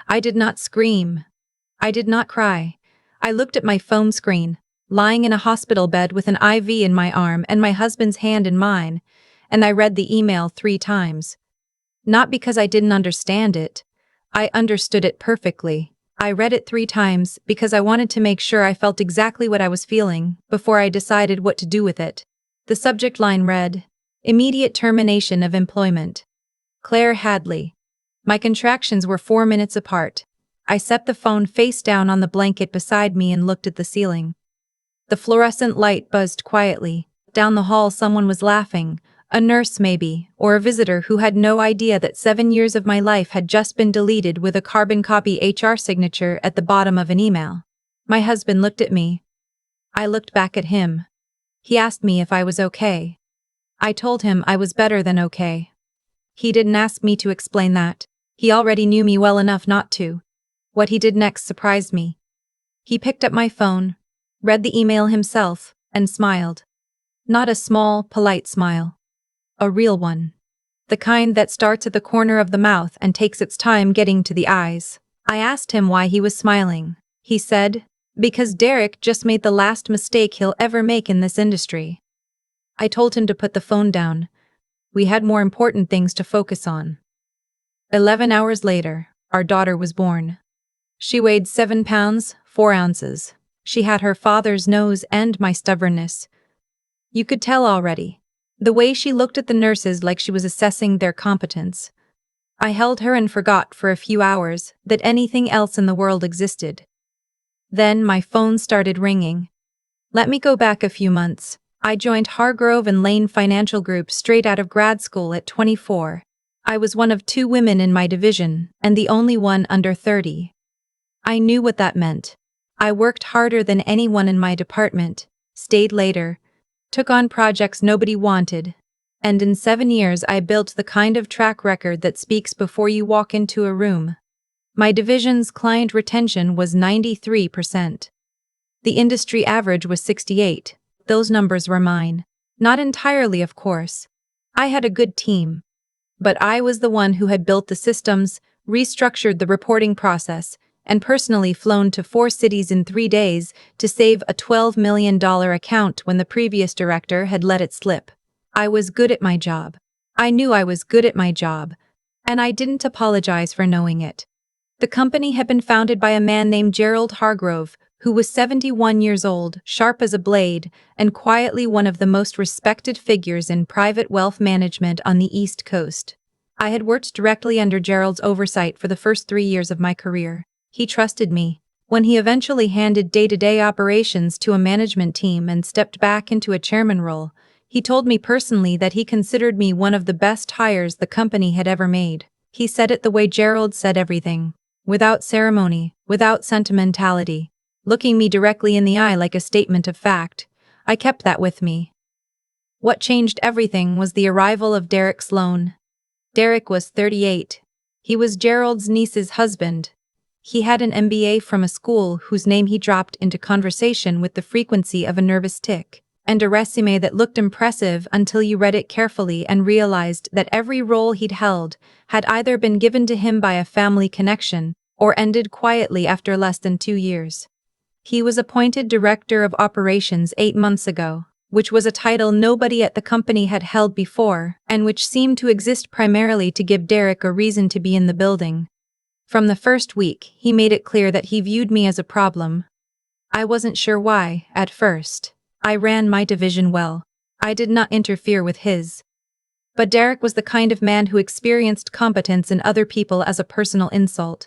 I did not scream. I did not cry. I looked at my phone screen, lying in a hospital bed with an IV in my arm and my husband's hand in mine, and I read the email 3 times. Not because I didn't understand it. I understood it perfectly. I read it 3 times because I wanted to make sure I felt exactly what I was feeling before I decided what to do with it. The subject line read, "Immediate termination of employment. Claire Hadley." My contractions were 4 minutes apart. I set the phone face down on the blanket beside me and looked at the ceiling. The fluorescent light buzzed quietly. Down the hall someone was laughing, a nurse maybe, or a visitor who had no idea that 7 years of my life had just been deleted with a carbon copy HR signature at the bottom of an email. My husband looked at me. I looked back at him. He asked me if I was okay. I told him I was better than okay. He didn't ask me to explain that. He already knew me well enough not to. What he did next surprised me. He picked up my phone, read the email himself, and smiled. Not a small, polite smile. A real one. The kind that starts at the corner of the mouth and takes its time getting to the eyes. I asked him why he was smiling. He said, "Because Derek just made the last mistake he'll ever make in this industry." I told him to put the phone down. We had more important things to focus on. 11 hours later, our daughter was born. She weighed 7 pounds, 4 ounces. She had her father's nose and my stubbornness. You could tell already. The way she looked at the nurses like she was assessing their competence. I held her and forgot for a few hours that anything else in the world existed. Then my phone started ringing. Let me go back a few months. I joined Hargrove and Lane Financial Group straight out of grad school at 24. I was one of 2 women in my division, and the only one under 30. I knew what that meant. I worked harder than anyone in my department, stayed later, took on projects nobody wanted, and in 7 years I built the kind of track record that speaks before you walk into a room. My division's client retention was 93%. The industry average was 68%. Those numbers were mine. Not entirely, of course. I had a good team. But I was the one who had built the systems, restructured the reporting process, and personally flown to 4 cities in 3 days to save a $12 million account when the previous director had let it slip. I was good at my job. I knew I was good at my job, and I didn't apologize for knowing it. The company had been founded by a man named Gerald Hargrove, who was 71 years old, sharp as a blade, and quietly one of the most respected figures in private wealth management on the East Coast. I had worked directly under Gerald's oversight for the first 3 years of my career. He trusted me. When he eventually handed day-to-day operations to a management team and stepped back into a chairman role, he told me personally that he considered me one of the best hires the company had ever made. He said it the way Gerald said everything, without ceremony, without sentimentality, looking me directly in the eye like a statement of fact. I kept that with me. What changed everything was the arrival of Derek Sloan. Derek was 38. He was Gerald's niece's husband. He had an MBA from a school whose name he dropped into conversation with the frequency of a nervous tick, and a resume that looked impressive until you read it carefully and realized that every role he'd held had either been given to him by a family connection or ended quietly after less than 2 years. He was appointed Director of Operations 8 months ago, which was a title nobody at the company had held before, and which seemed to exist primarily to give Derek a reason to be in the building. From the first week, he made it clear that he viewed me as a problem. I wasn't sure why, at first. I ran my division well. I did not interfere with his. But Derek was the kind of man who experienced competence in other people as a personal insult.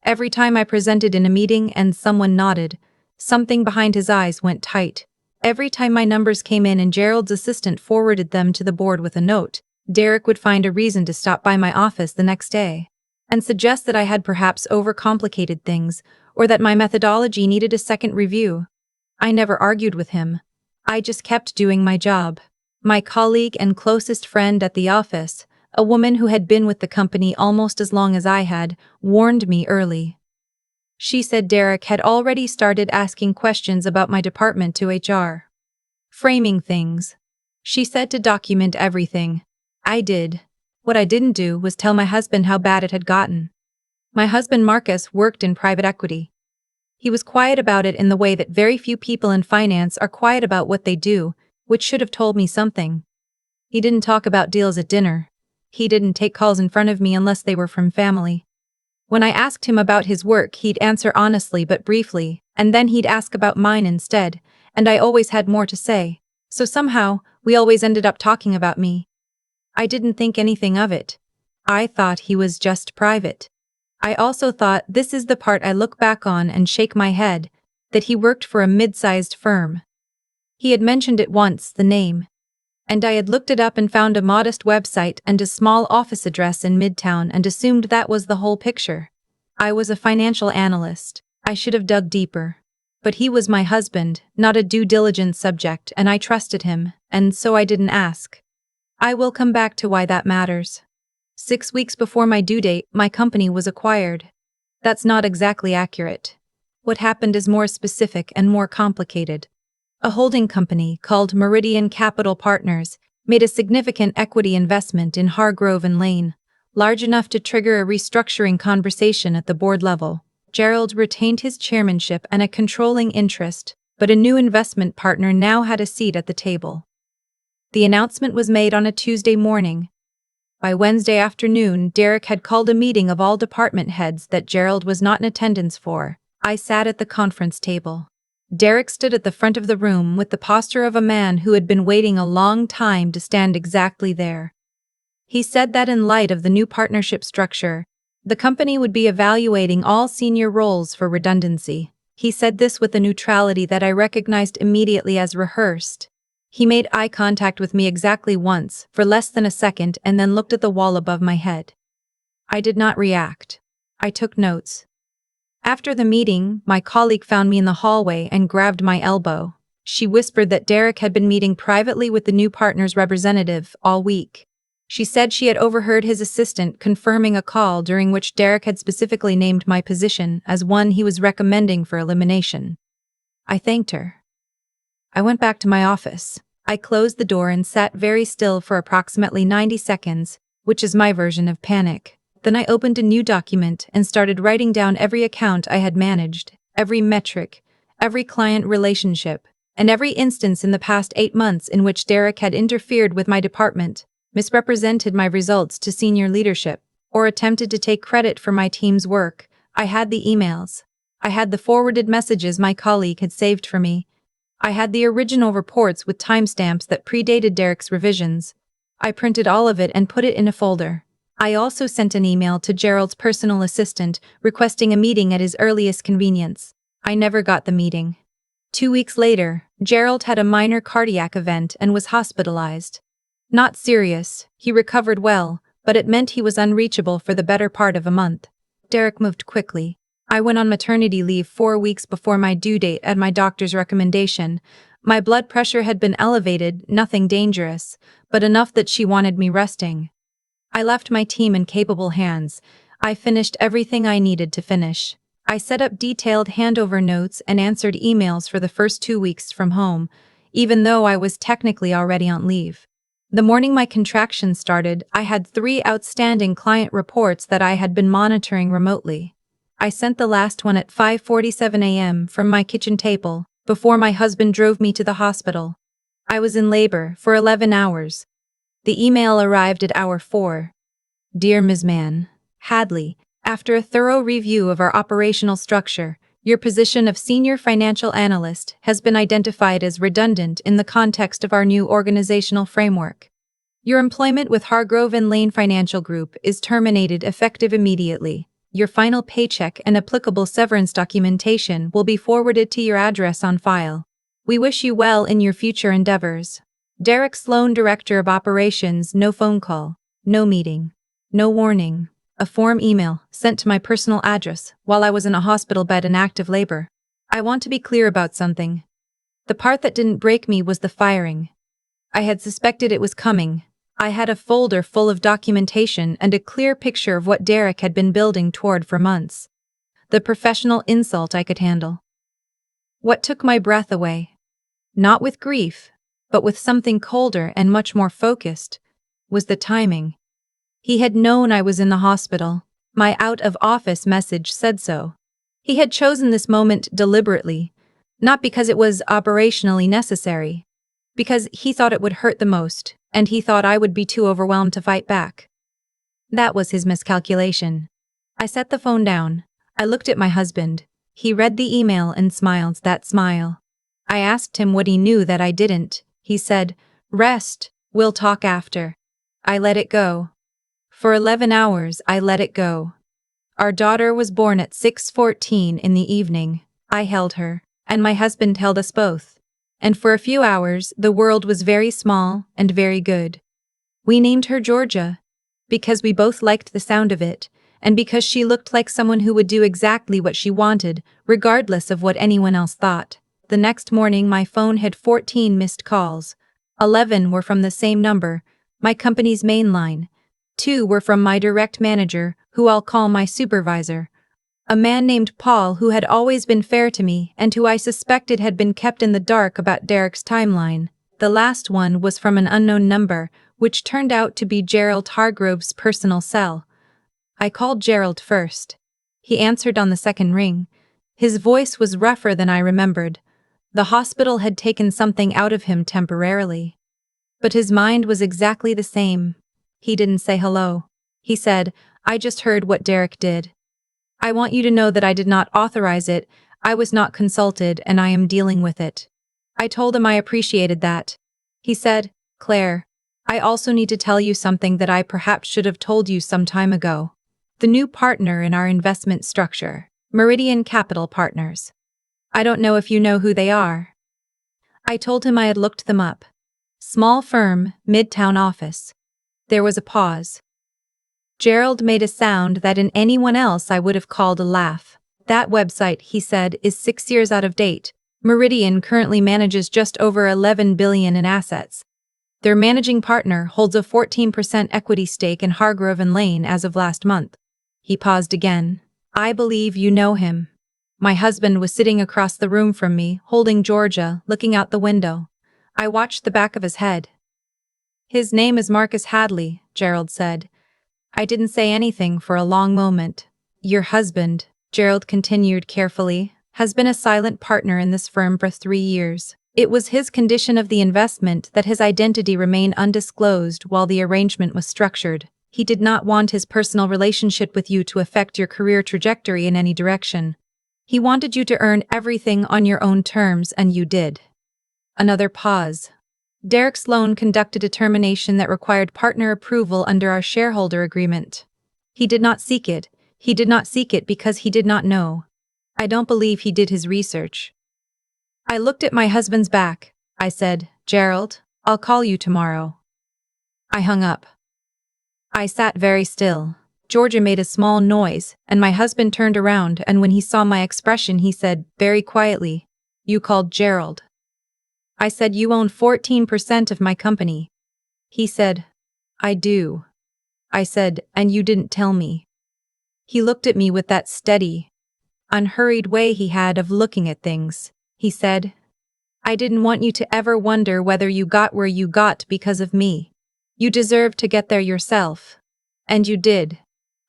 Every time I presented in a meeting and someone nodded, something behind his eyes went tight. Every time my numbers came in and Gerald's assistant forwarded them to the board with a note, Derek would find a reason to stop by my office the next day and suggest that I had perhaps overcomplicated things or that my methodology needed a second review. I never argued with him. I just kept doing my job. My colleague and closest friend at the office, a woman who had been with the company almost as long as I had, warned me early. She said Derek had already started asking questions about my department to HR. Framing things. She said to document everything. I did. What I didn't do was tell my husband how bad it had gotten. My husband Marcus worked in private equity. He was quiet about it in the way that very few people in finance are quiet about what they do, which should have told me something. He didn't talk about deals at dinner. He didn't take calls in front of me unless they were from family. When I asked him about his work, he'd answer honestly but briefly, and then he'd ask about mine instead, and I always had more to say. So somehow, we always ended up talking about me. I didn't think anything of it. I thought he was just private. I also thought, this is the part I look back on and shake my head, that he worked for a mid-sized firm. He had mentioned it once, the name. And I had looked it up and found a modest website and a small office address in Midtown and assumed that was the whole picture. I was a financial analyst. I should have dug deeper. But he was my husband, not a due diligence subject, and I trusted him, and so I didn't ask. I will come back to why that matters. 6 weeks before my due date, my company was acquired. That's not exactly accurate. What happened is more specific and more complicated. A holding company called Meridian Capital Partners made a significant equity investment in Hargrove and Lane, large enough to trigger a restructuring conversation at the board level. Gerald retained his chairmanship and a controlling interest, but a new investment partner now had a seat at the table. The announcement was made on a Tuesday morning. By Wednesday afternoon, Derek had called a meeting of all department heads that Gerald was not in attendance for. I sat at the conference table. Derek stood at the front of the room with the posture of a man who had been waiting a long time to stand exactly there. He said that in light of the new partnership structure, the company would be evaluating all senior roles for redundancy. He said this with a neutrality that I recognized immediately as rehearsed. He made eye contact with me exactly once, for less than a second, and then looked at the wall above my head. I did not react. I took notes. After the meeting, my colleague found me in the hallway and grabbed my elbow. She whispered that Derek had been meeting privately with the new partner's representative all week. She said she had overheard his assistant confirming a call during which Derek had specifically named my position as one he was recommending for elimination. I thanked her. I went back to my office. I closed the door and sat very still for approximately 90 seconds, which is my version of panic. Then I opened a new document and started writing down every account I had managed, every metric, every client relationship, and every instance in the past 8 months in which Derek had interfered with my department, misrepresented my results to senior leadership, or attempted to take credit for my team's work. I had the emails. I had the forwarded messages my colleague had saved for me. I had the original reports with timestamps that predated Derek's revisions. I printed all of it and put it in a folder. I also sent an email to Gerald's personal assistant requesting a meeting at his earliest convenience. I never got the meeting. 2 weeks later, Gerald had a minor cardiac event and was hospitalized. Not serious, he recovered well, but it meant he was unreachable for the better part of a month. Derek moved quickly. I went on maternity leave 4 weeks before my due date at my doctor's recommendation. My blood pressure had been elevated, nothing dangerous, but enough that she wanted me resting. I left my team in capable hands. I finished everything I needed to finish. I set up detailed handover notes and answered emails for the first 2 weeks from home, even though I was technically already on leave. The morning my contractions started, I had 3 outstanding client reports that I had been monitoring remotely. I sent the last one at 5:47 a.m. from my kitchen table, before my husband drove me to the hospital. I was in labor for 11 hours. The email arrived at hour 4. Dear Ms. Mann, Hadley, after a thorough review of our operational structure, your position of senior financial analyst has been identified as redundant in the context of our new organizational framework. Your employment with Hargrove and Lane Financial Group is terminated effective immediately. Your final paycheck and applicable severance documentation will be forwarded to your address on file. We wish you well in your future endeavors. Derek Sloan, Director of Operations. No phone call, no meeting, no warning. A form email sent to my personal address while I was in a hospital bed in active labor. I want to be clear about something. The part that didn't break me was the firing. I had suspected it was coming. I had a folder full of documentation and a clear picture of what Derek had been building toward for months. The professional insult I could handle. What took my breath away? Not with grief, but with something colder and much more focused, was the timing. He had known I was in the hospital. My out-of-office message said so. He had chosen this moment deliberately, not because it was operationally necessary, because he thought it would hurt the most, and he thought I would be too overwhelmed to fight back. That was his miscalculation. I set the phone down. I looked at my husband. He read the email and smiled that smile. I asked him what he knew that I didn't. He said, "Rest, we'll talk after." I let it go. For 11 hours, I let it go. Our daughter was born at 6:14 in the evening. I held her, and my husband held us both. And for a few hours, the world was very small and very good. We named her Georgia, because we both liked the sound of it, and because she looked like someone who would do exactly what she wanted, regardless of what anyone else thought. The next morning, my phone had 14 missed calls. 11 were from the same number, my company's main line. 2 were from my direct manager, who I'll call my supervisor. A man named Paul who had always been fair to me and who I suspected had been kept in the dark about Derek's timeline. The last one was from an unknown number, which turned out to be Gerald Hargrove's personal cell. I called Gerald first. He answered on the second ring. His voice was rougher than I remembered. The hospital had taken something out of him temporarily. But his mind was exactly the same. He didn't say hello. He said, "I just heard what Derek did. I want you to know that I did not authorize it, I was not consulted, and I am dealing with it." I told him I appreciated that. He said, "Claire, I also need to tell you something that I perhaps should have told you some time ago. The new partner in our investment structure, Meridian Capital Partners. I don't know if you know who they are." I told him I had looked them up. Small firm, midtown office. There was a pause. Gerald made a sound that in anyone else I would have called a laugh. "That website," he said, "is 6 years out of date. Meridian currently manages just over $11 billion in assets. Their managing partner holds a 14% equity stake in Hargrove and Lane as of last month." He paused again. "I believe you know him." My husband was sitting across the room from me, holding Georgia, looking out the window. I watched the back of his head. "His name is Marcus Hadley," Gerald said. I didn't say anything for a long moment. "Your husband," Gerald continued carefully, "has been a silent partner in this firm for 3 years. It was his condition of the investment that his identity remain undisclosed while the arrangement was structured. He did not want his personal relationship with you to affect your career trajectory in any direction. He wanted you to earn everything on your own terms, and you did." Another pause. "Derek Sloan conducted a termination that required partner approval under our shareholder agreement. He did not seek it. He did not seek it because he did not know. I don't believe he did his research." I looked at my husband's back. I said, "Gerald, I'll call you tomorrow." I hung up. I sat very still. Georgia made a small noise, and my husband turned around, and when he saw my expression he said, very quietly, "You called Gerald." I said, "You own 14% of my company." He said, "I do." I said, "And you didn't tell me." He looked at me with that steady, unhurried way he had of looking at things. He said, "I didn't want you to ever wonder whether you got where you got because of me. You deserved to get there yourself. And you did."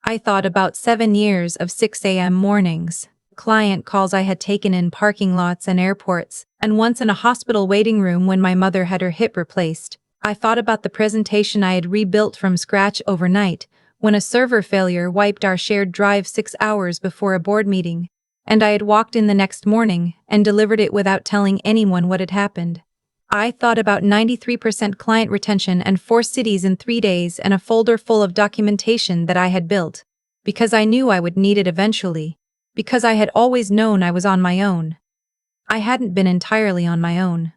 I thought about 7 years of 6 a.m. mornings, client calls I had taken in parking lots and airports, and once in a hospital waiting room when my mother had her hip replaced. I thought about the presentation I had rebuilt from scratch overnight, when a server failure wiped our shared drive 6 hours before a board meeting, and I had walked in the next morning and delivered it without telling anyone what had happened. I thought about 93% client retention and 4 cities in 3 days and a folder full of documentation that I had built, because I knew I would need it eventually, because I had always known I was on my own. I hadn't been entirely on my own.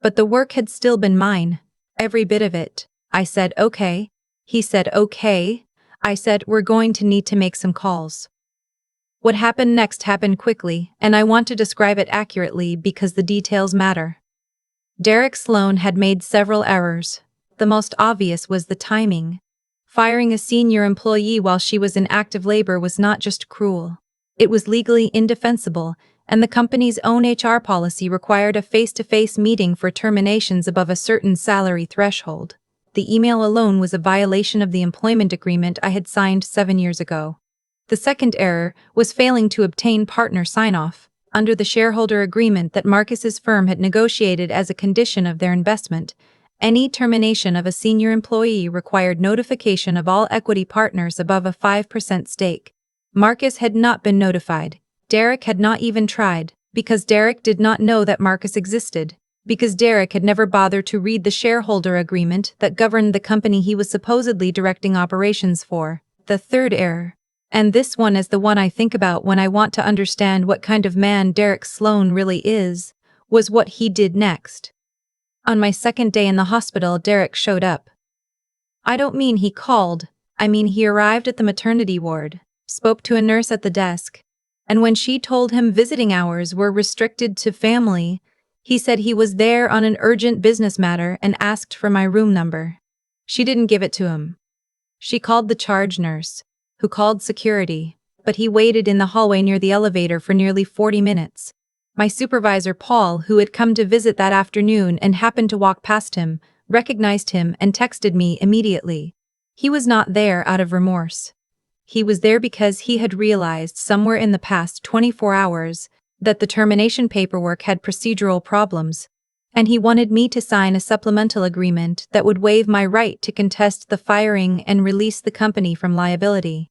But the work had still been mine, every bit of it. I said, "Okay." He said, "Okay." I said, "We're going to need to make some calls." What happened next happened quickly, and I want to describe it accurately because the details matter. Derek Sloan had made several errors. The most obvious was the timing. Firing a senior employee while she was in active labor was not just cruel. It was legally indefensible, and the company's own HR policy required a face-to-face meeting for terminations above a certain salary threshold. The email alone was a violation of the employment agreement I had signed 7 years ago. The second error was failing to obtain partner sign-off under the shareholder agreement that Marcus's firm had negotiated as a condition of their investment. Any termination of a senior employee required notification of all equity partners above a 5% stake. Marcus had not been notified. Derek had not even tried, because Derek did not know that Marcus existed, because Derek had never bothered to read the shareholder agreement that governed the company he was supposedly directing operations for. The third error, and this one is the one I think about when I want to understand what kind of man Derek Sloan really is, was what he did next. On my second day in the hospital, Derek showed up. I don't mean he called, I mean he arrived at the maternity ward, spoke to a nurse at the desk, and when she told him visiting hours were restricted to family, he said he was there on an urgent business matter and asked for my room number. She didn't give it to him. She called the charge nurse, who called security, but he waited in the hallway near the elevator for nearly 40 minutes. My supervisor Paul, who had come to visit that afternoon and happened to walk past him, recognized him and texted me immediately. He was not there out of remorse. He was there because he had realized somewhere in the past 24 hours that the termination paperwork had procedural problems, and he wanted me to sign a supplemental agreement that would waive my right to contest the firing and release the company from liability.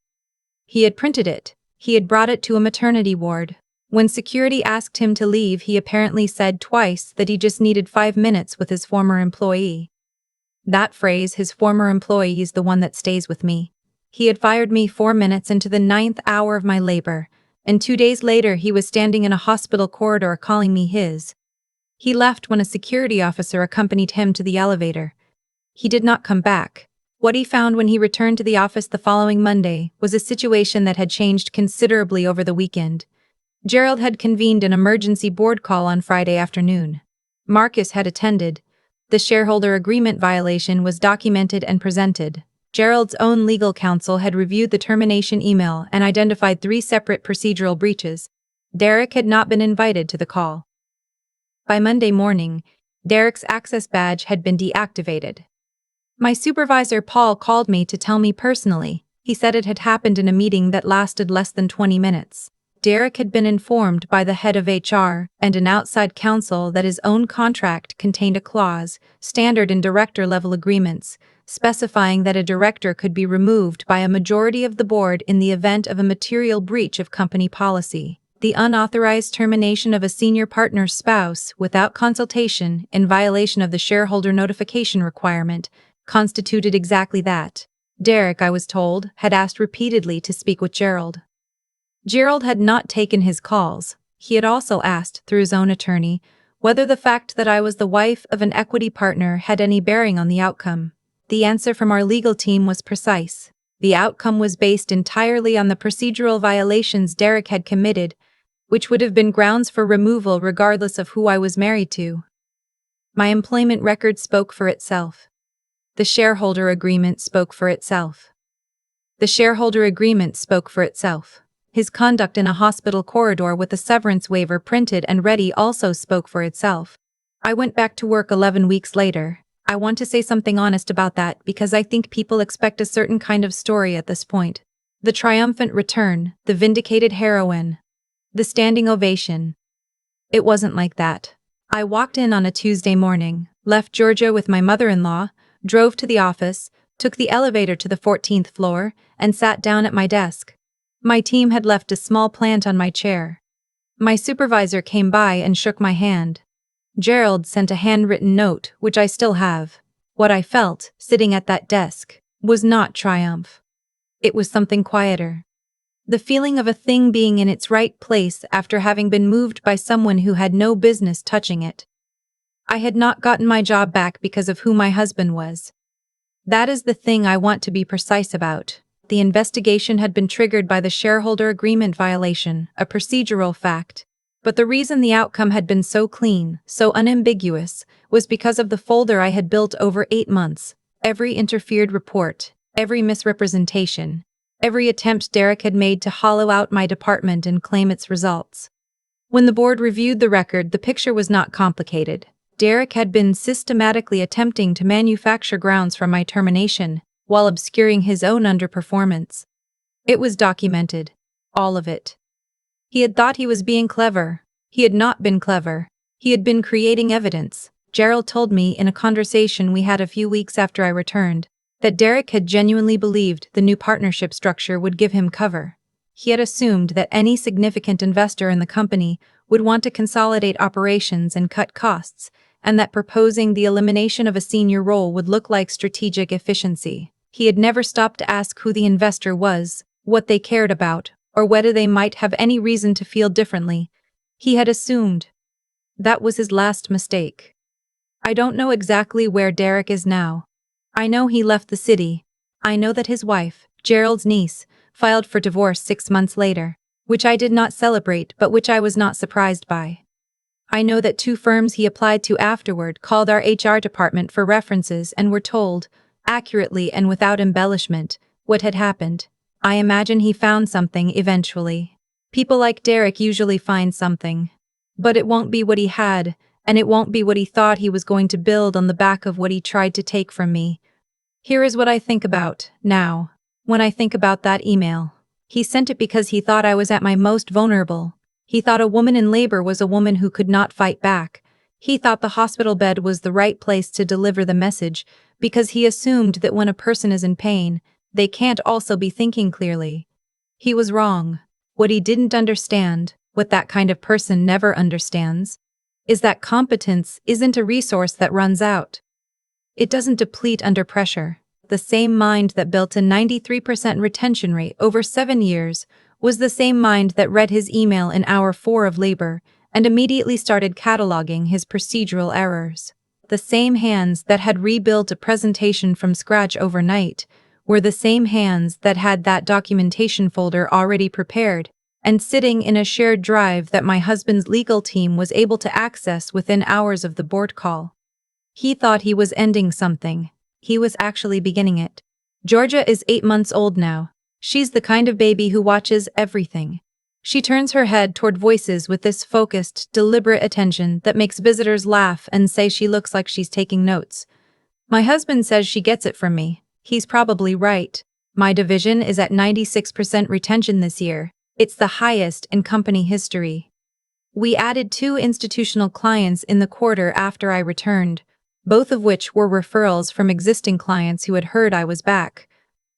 He had printed it. He had brought it to a maternity ward. When security asked him to leave, he apparently said twice that he just needed 5 minutes with his former employee. That phrase, his former employee, is the one that stays with me. He had fired me 4 minutes into the 9th hour of my labor, and 2 days later he was standing in a hospital corridor calling me his. He left when a security officer accompanied him to the elevator. He did not come back. What he found when he returned to the office the following Monday was a situation that had changed considerably over the weekend. Gerald had convened an emergency board call on Friday afternoon. Marcus had attended. The shareholder agreement violation was documented and presented. Gerald's own legal counsel had reviewed the termination email and identified 3 separate procedural breaches. Derek had not been invited to the call. By Monday morning, Derek's access badge had been deactivated. My supervisor Paul called me to tell me personally. He said it had happened in a meeting that lasted less than 20 minutes. Derek had been informed by the head of HR and an outside counsel that his own contract contained a clause, standard in director-level agreements, specifying that a director could be removed by a majority of the board in the event of a material breach of company policy. The unauthorized termination of a senior partner's spouse without consultation, in violation of the shareholder notification requirement, constituted exactly that. Derek, I was told, had asked repeatedly to speak with Gerald. Gerald had not taken his calls. He had also asked, through his own attorney, whether the fact that I was the wife of an equity partner had any bearing on the outcome. The answer from our legal team was precise. The outcome was based entirely on the procedural violations Derek had committed, which would have been grounds for removal regardless of who I was married to. My employment record spoke for itself. The shareholder agreement spoke for itself. The shareholder agreement spoke for itself. His conduct in a hospital corridor with a severance waiver printed and ready also spoke for itself. I went back to work 11 weeks later. I want to say something honest about that because I think people expect a certain kind of story at this point. The triumphant return, the vindicated heroine, the standing ovation. It wasn't like that. I walked in on a Tuesday morning, left Georgia with my mother-in-law, drove to the office, took the elevator to the 14th floor, and sat down at my desk. My team had left a small plant on my chair. My supervisor came by and shook my hand. Gerald sent a handwritten note, which I still have. What I felt, sitting at that desk, was not triumph. It was something quieter. The feeling of a thing being in its right place after having been moved by someone who had no business touching it. I had not gotten my job back because of who my husband was. That is the thing I want to be precise about. The investigation had been triggered by the shareholder agreement violation, a procedural fact. But the reason the outcome had been so clean, so unambiguous, was because of the folder I had built over 8 months. Every interfered report, every misrepresentation, every attempt Derek had made to hollow out my department and claim its results. When the board reviewed the record, the picture was not complicated. Derek had been systematically attempting to manufacture grounds for my termination, while obscuring his own underperformance. It was documented. All of it. He had thought he was being clever. He had not been clever. He had been creating evidence. Gerald told me in a conversation we had a few weeks after I returned that Derek had genuinely believed the new partnership structure would give him cover. He had assumed that any significant investor in the company would want to consolidate operations and cut costs, and that proposing the elimination of a senior role would look like strategic efficiency. He had never stopped to ask who the investor was, what they cared about, or whether they might have any reason to feel differently. He had assumed. That was his last mistake. I don't know exactly where Derek is now. I know he left the city. I know that his wife, Gerald's niece, filed for divorce 6 months later, which I did not celebrate but which I was not surprised by. I know that 2 firms he applied to afterward called our HR department for references and were told, accurately and without embellishment, what had happened. I imagine he found something eventually. People like Derek usually find something. But it won't be what he had, and it won't be what he thought he was going to build on the back of what he tried to take from me. Here is what I think about, now. When I think about that email. He sent it because he thought I was at my most vulnerable. He thought a woman in labor was a woman who could not fight back. He thought the hospital bed was the right place to deliver the message, because he assumed that when a person is in pain, they can't also be thinking clearly. He was wrong. What he didn't understand, what that kind of person never understands, is that competence isn't a resource that runs out. It doesn't deplete under pressure. The same mind that built a 93% retention rate over 7 years was the same mind that read his email in hour 4 of labor and immediately started cataloging his procedural errors. The same hands that had rebuilt a presentation from scratch overnight were the same hands that had that documentation folder already prepared and sitting in a shared drive that my husband's legal team was able to access within hours of the board call. He thought he was ending something. He was actually beginning it. Georgia is 8 months old now. She's the kind of baby who watches everything. She turns her head toward voices with this focused, deliberate attention that makes visitors laugh and say she looks like she's taking notes. My husband says she gets it from me. He's probably right. My division is at 96% retention this year. It's the highest in company history. We added 2 institutional clients in the quarter after I returned, both of which were referrals from existing clients who had heard I was back.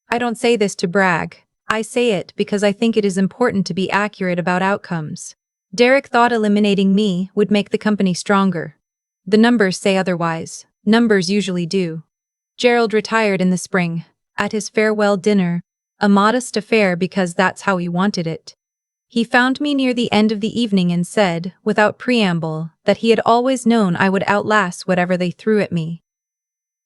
I don't say this to brag. I say it because I think it is important to be accurate about outcomes. Derek thought eliminating me would make the company stronger. The numbers say otherwise. Numbers usually do. Gerald retired in the spring, at his farewell dinner, a modest affair because that's how he wanted it. He found me near the end of the evening and said, without preamble, that he had always known I would outlast whatever they threw at me.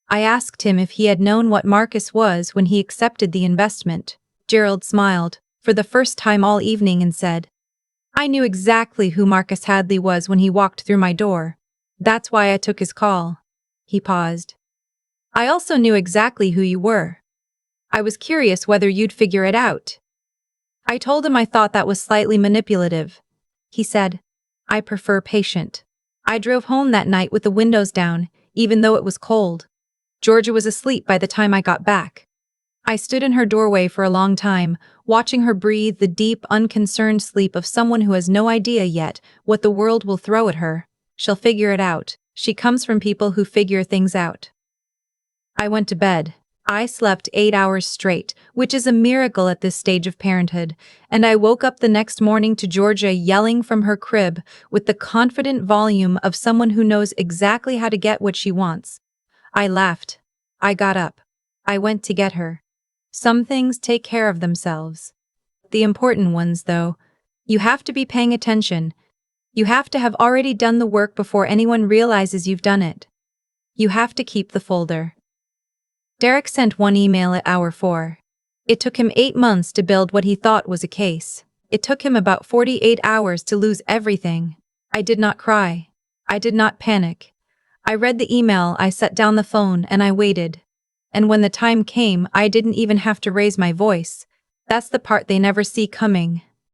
I asked him if he had known what Marcus was when he accepted the investment. Gerald smiled, for the first time all evening, and said, I knew exactly who Marcus Hadley was when he walked through my door. That's why I took his call. He paused. I also knew exactly who you were. I was curious whether you'd figure it out. I told him I thought that was slightly manipulative. He said, I prefer patient. I drove home that night with the windows down, even though it was cold. Georgia was asleep by the time I got back. I stood in her doorway for a long time, watching her breathe the deep, unconcerned sleep of someone who has no idea yet what the world will throw at her. She'll figure it out. She comes from people who figure things out. I went to bed. I slept 8 hours straight, which is a miracle at this stage of parenthood, and I woke up the next morning to Georgia yelling from her crib with the confident volume of someone who knows exactly how to get what she wants. I laughed. I got up. I went to get her. Some things take care of themselves. The important ones, though, you have to be paying attention. You have to have already done the work before anyone realizes you've done it. You have to keep the folder. Derek sent one email at hour 4. It took him 8 months to build what he thought was a case. It took him about 48 hours to lose everything. I did not cry. I did not panic. I read the email, I set down the phone, and I waited. And when the time came, I didn't even have to raise my voice. That's the part they never see coming.